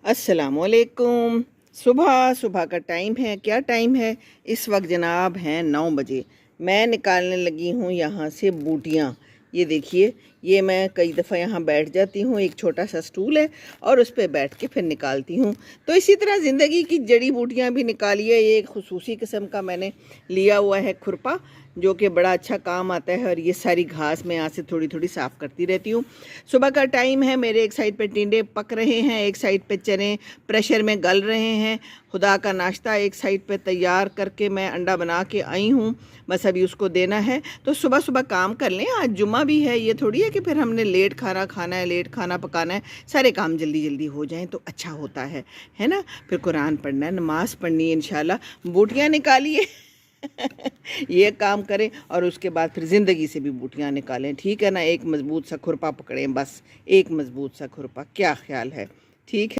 अस्सलामुअलैकुम। सुबह सुबह का टाइम है। क्या टाइम है इस वक्त जनाब? हैं 9 बजे। मैं निकालने लगी हूँ यहाँ से बूटियाँ। ये देखिए, ये मैं कई दफ़ा यहाँ बैठ जाती हूँ, एक छोटा सा स्टूल है और उस पर बैठ के फिर निकालती हूँ। तो इसी तरह ज़िंदगी की जड़ी बूटियाँ भी निकालिए। ये एक खुसूसी किस्म का मैंने लिया हुआ है खुरपा, जो कि बड़ा अच्छा काम आता है। और ये सारी घास मैं यहाँ से थोड़ी थोड़ी साफ़ करती रहती हूँ। सुबह का टाइम है, मेरे एक साइड पे टिंडे पक रहे हैं, एक साइड पे चने प्रेशर में गल रहे हैं। खुदा का नाश्ता एक साइड पे तैयार करके मैं अंडा बना के आई हूँ, बस अभी उसको देना है। तो सुबह सुबह काम कर लें, आज जुम्मा भी है। ये थोड़ी है कि फिर हमने लेट खाना खाना है, लेट खाना पकाना है। सारे काम जल्दी जल्दी हो जाएं तो अच्छा होता है ना। फिर कुरान पढ़ना है, नमाज़ पढ़नी है इंशाल्लाह। बूटियाँ निकालिए ये काम करें और उसके बाद फिर ज़िंदगी से भी बूटियाँ निकालें, ठीक है ना। एक मज़बूत सा खुरपा पकड़ें, बस एक मज़बूत सा खुरपा। क्या ख्याल है? ठीक है।